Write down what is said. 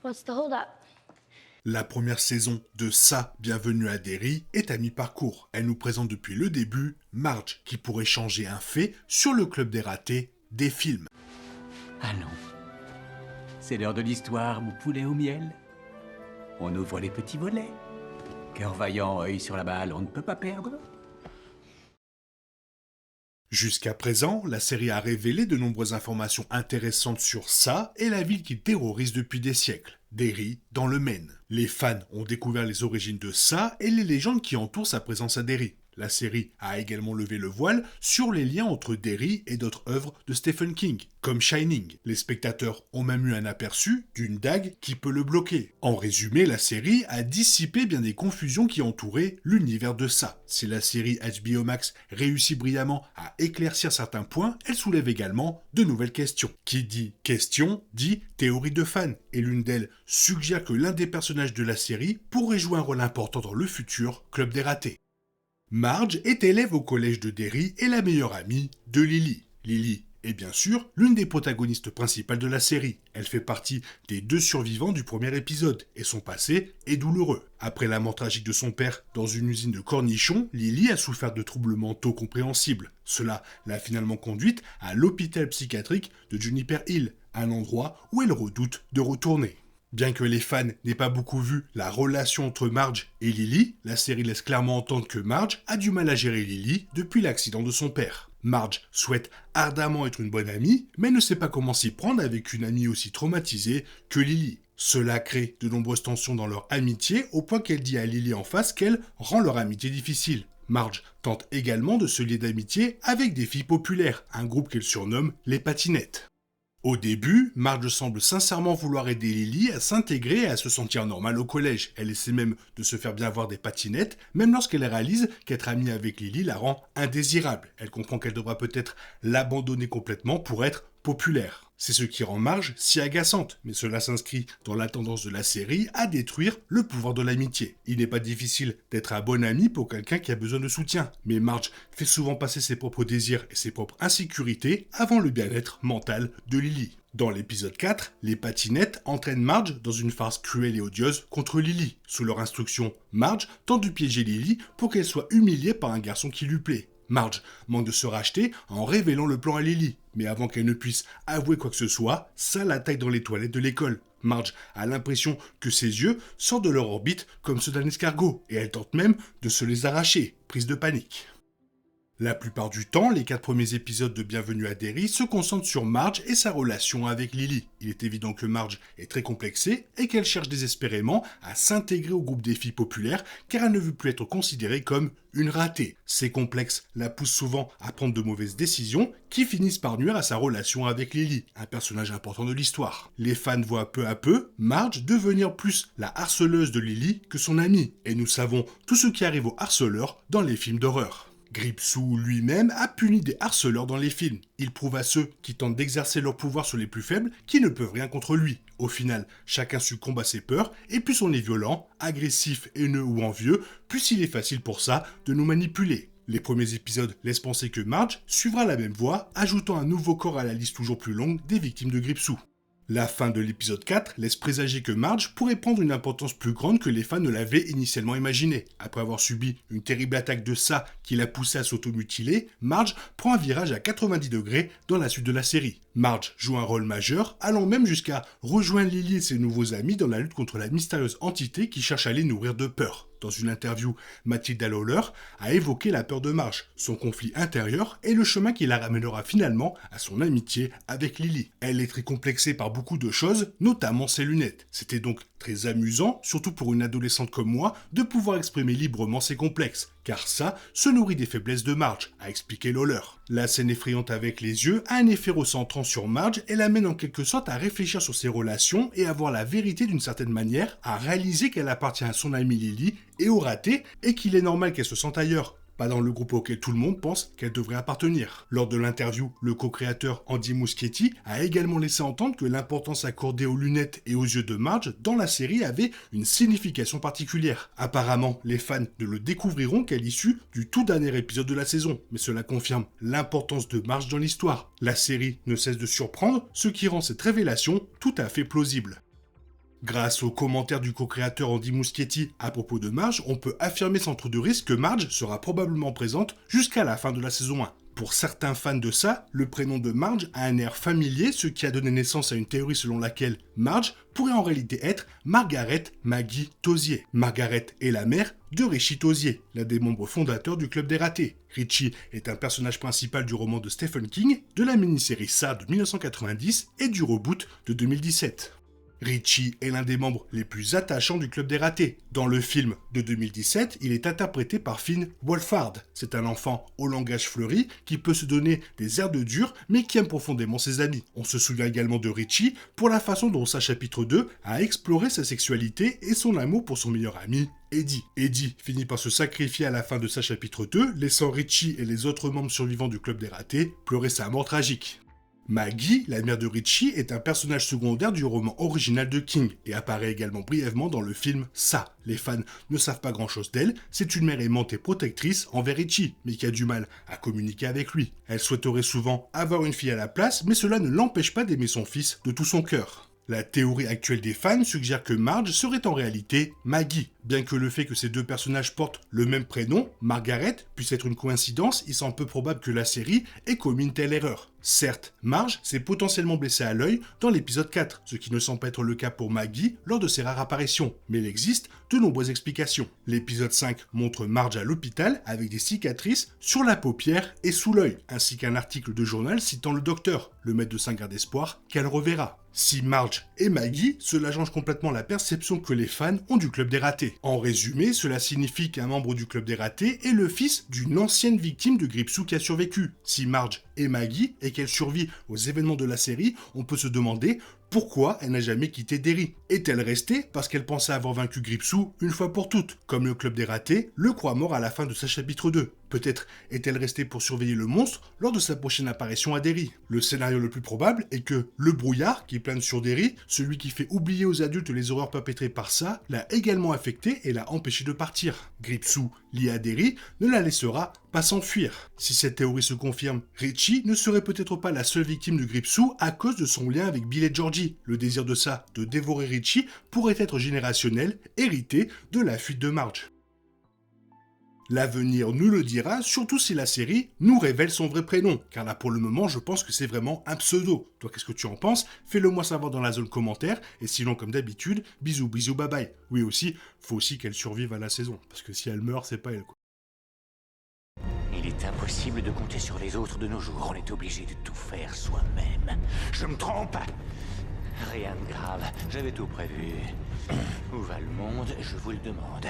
What's the hold-up? La première saison de Ça, Bienvenue à Derry est à mi-parcours. Elle nous présente depuis le début Marge qui pourrait changer un fait sur le club des ratés des films. Allons. C'est l'heure de l'histoire, mon poulet au miel. On ouvre les petits volets. Cœur vaillant, œil sur la balle, on ne peut pas perdre. Jusqu'à présent, la série a révélé de nombreuses informations intéressantes sur ça et la ville qui terrorise depuis des siècles, Derry, dans le Maine. Les fans ont découvert les origines de ça et les légendes qui entourent sa présence à Derry. La série a également levé le voile sur les liens entre Derry et d'autres œuvres de Stephen King, comme Shining. Les spectateurs ont même eu un aperçu d'une dague qui peut le bloquer. En résumé, la série a dissipé bien des confusions qui entouraient l'univers de ça. Si la série HBO Max réussit brillamment à éclaircir certains points, elle soulève également de nouvelles questions. Qui dit question dit théorie de fans, et l'une d'elles suggère que l'un des personnages de la série pourrait jouer un rôle important dans le futur Club des ratés. Marge est élève au collège de Derry et la meilleure amie de Lily. Lily est bien sûr l'une des protagonistes principales de la série. Elle fait partie des 2 survivants du premier épisode et son passé est douloureux. Après la mort tragique de son père dans une usine de cornichons, Lily a souffert de troubles mentaux compréhensibles. Cela l'a finalement conduite à l'hôpital psychiatrique de Juniper Hill, un endroit où elle redoute de retourner. Bien que les fans n'aient pas beaucoup vu la relation entre Marge et Lily, la série laisse clairement entendre que Marge a du mal à gérer Lily depuis l'accident de son père. Marge souhaite ardemment être une bonne amie, mais ne sait pas comment s'y prendre avec une amie aussi traumatisée que Lily. Cela crée de nombreuses tensions dans leur amitié, au point qu'elle dit à Lily en face qu'elle rend leur amitié difficile. Marge tente également de se lier d'amitié avec des filles populaires, un groupe qu'elle surnomme les patinettes. Au début, Marge semble sincèrement vouloir aider Lily à s'intégrer et à se sentir normale au collège. Elle essaie même de se faire bien voir des patinettes, même lorsqu'elle réalise qu'être amie avec Lily la rend indésirable. Elle comprend qu'elle devra peut-être l'abandonner complètement pour être populaire. C'est ce qui rend Marge si agaçante, mais cela s'inscrit dans la tendance de la série à détruire le pouvoir de l'amitié. Il n'est pas difficile d'être un bon ami pour quelqu'un qui a besoin de soutien, mais Marge fait souvent passer ses propres désirs et ses propres insécurités avant le bien-être mental de Lily. Dans l'épisode 4, les patinettes entraînent Marge dans une farce cruelle et odieuse contre Lily. Sous leur instruction, Marge tente de piéger Lily pour qu'elle soit humiliée par un garçon qui lui plaît. Marge manque de se racheter en révélant le plan à Lily, mais avant qu'elle ne puisse avouer quoi que ce soit, ça l'attaque dans les toilettes de l'école. Marge a l'impression que ses yeux sortent de leur orbite comme ceux d'un escargot, et elle tente même de se les arracher, prise de panique. La plupart du temps, les 4 premiers épisodes de Bienvenue à Derry se concentrent sur Marge et sa relation avec Lily. Il est évident que Marge est très complexée et qu'elle cherche désespérément à s'intégrer au groupe des filles populaires car elle ne veut plus être considérée comme une ratée. Ces complexes la poussent souvent à prendre de mauvaises décisions qui finissent par nuire à sa relation avec Lily, un personnage important de l'histoire. Les fans voient peu à peu Marge devenir plus la harceleuse de Lily que son amie, et nous savons tout ce qui arrive aux harceleurs dans les films d'horreur. Gripsou lui-même a puni des harceleurs dans les films. Il prouve à ceux qui tentent d'exercer leur pouvoir sur les plus faibles qu'ils ne peuvent rien contre lui. Au final, chacun succombe à ses peurs, et plus on est violent, agressif, haineux ou envieux, plus il est facile pour ça de nous manipuler. Les premiers épisodes laissent penser que Marge suivra la même voie, ajoutant un nouveau corps à la liste toujours plus longue des victimes de Gripsou. La fin de l'épisode 4 laisse présager que Marge pourrait prendre une importance plus grande que les fans ne l'avaient initialement imaginé. Après avoir subi une terrible attaque de ça qui l'a poussé à s'automutiler, Marge prend un virage à 90 degrés dans la suite de la série. Marge joue un rôle majeur, allant même jusqu'à rejoindre Lily et ses nouveaux amis dans la lutte contre la mystérieuse entité qui cherche à les nourrir de peur. Dans une interview, Mathilda Lawler a évoqué la peur de Marge, son conflit intérieur et le chemin qui la ramènera finalement à son amitié avec Lily. Elle est très complexée par beaucoup de choses, notamment ses lunettes. C'était donc très amusant, surtout pour une adolescente comme moi, de pouvoir exprimer librement ses complexes, car ça se nourrit des faiblesses de Marge, a expliqué Lawler. La scène effrayante avec les yeux a un effet recentrant sur Marge et l'amène en quelque sorte à réfléchir sur ses relations et à voir la vérité d'une certaine manière, à réaliser qu'elle appartient à son amie Lily et au raté, et qu'il est normal qu'elle se sente ailleurs, pas dans le groupe auquel tout le monde pense qu'elle devrait appartenir. Lors de l'interview, le co-créateur Andy Muschietti a également laissé entendre que l'importance accordée aux lunettes et aux yeux de Marge dans la série avait une signification particulière. Apparemment, les fans ne le découvriront qu'à l'issue du tout dernier épisode de la saison, mais cela confirme l'importance de Marge dans l'histoire. La série ne cesse de surprendre, ce qui rend cette révélation tout à fait plausible. Grâce aux commentaires du co-créateur Andy Muschietti à propos de Marge, on peut affirmer sans trop de risque que Marge sera probablement présente jusqu'à la fin de la saison 1. Pour certains fans de ça, le prénom de Marge a un air familier, ce qui a donné naissance à une théorie selon laquelle Marge pourrait en réalité être Margaret Maggie Tauzier. Margaret est la mère de Richie Tauzier, l'un des membres fondateurs du Club des Ratés. Richie est un personnage principal du roman de Stephen King, de la mini-série Ça de 1990 et du reboot de 2017. Richie est l'un des membres les plus attachants du Club des Ratés. Dans le film de 2017, il est interprété par Finn Wolfhard. C'est un enfant au langage fleuri qui peut se donner des airs de dur, mais qui aime profondément ses amis. On se souvient également de Richie pour la façon dont sa chapitre 2 a exploré sa sexualité et son amour pour son meilleur ami, Eddie. Eddie finit par se sacrifier à la fin de sa chapitre 2, laissant Richie et les autres membres survivants du Club des Ratés pleurer sa mort tragique. Maggie, la mère de Richie, est un personnage secondaire du roman original de King et apparaît également brièvement dans le film Ça. Les fans ne savent pas grand chose d'elle, c'est une mère aimante et protectrice envers Richie, mais qui a du mal à communiquer avec lui. Elle souhaiterait souvent avoir une fille à la place, mais cela ne l'empêche pas d'aimer son fils de tout son cœur. La théorie actuelle des fans suggère que Marge serait en réalité Maggie. Bien que le fait que ces deux personnages portent le même prénom, Margaret, puisse être une coïncidence, il semble peu probable que la série ait commis une telle erreur. Certes, Marge s'est potentiellement blessée à l'œil dans l'épisode 4, ce qui ne semble pas être le cas pour Maggie lors de ses rares apparitions, mais il existe de nombreuses explications. L'épisode 5 montre Marge à l'hôpital avec des cicatrices sur la paupière et sous l'œil, ainsi qu'un article de journal citant le docteur, le maître de Saint-Garde d'espoir, qu'elle reverra. Si Marge est Maggie, cela change complètement la perception que les fans ont du Club des Ratés. En résumé, cela signifie qu'un membre du Club des Ratés est le fils d'une ancienne victime de Gripsou qui a survécu. Si Marge est Maggie et qu'elle survit aux événements de la série, on peut se demander pourquoi elle n'a jamais quitté Derry. Est-elle restée parce qu'elle pensait avoir vaincu Gripsou une fois pour toutes, comme le Club des Ratés le croit mort à la fin de sa chapitre 2. Peut-être est-elle restée pour surveiller le monstre lors de sa prochaine apparition à Derry. Le scénario le plus probable est que le brouillard qui plane sur Derry, celui qui fait oublier aux adultes les horreurs perpétrées par ça, l'a également affectée et l'a empêchée de partir. Gripsou, lié à Derry, ne la laissera pas s'enfuir. Si cette théorie se confirme, Richie ne serait peut-être pas la seule victime de Gripsou à cause de son lien avec Bill et Georgie. Le désir de ça, de dévorer Richie, pourrait être générationnel, hérité de la fuite de Marge. L'avenir nous le dira, surtout si la série nous révèle son vrai prénom, car là pour le moment je pense que c'est vraiment un pseudo. Toi qu'est-ce que tu en penses? Fais-le moi savoir dans la zone commentaire, et sinon comme d'habitude, bisous bisous bye bye. Oui aussi, faut aussi qu'elle survive à la saison, parce que si elle meurt c'est pas elle quoi. Il est impossible de compter sur les autres de nos jours, on est obligé de tout faire soi-même. Je me trompe? Rien de grave, j'avais tout prévu. Où va le monde, je vous le demande.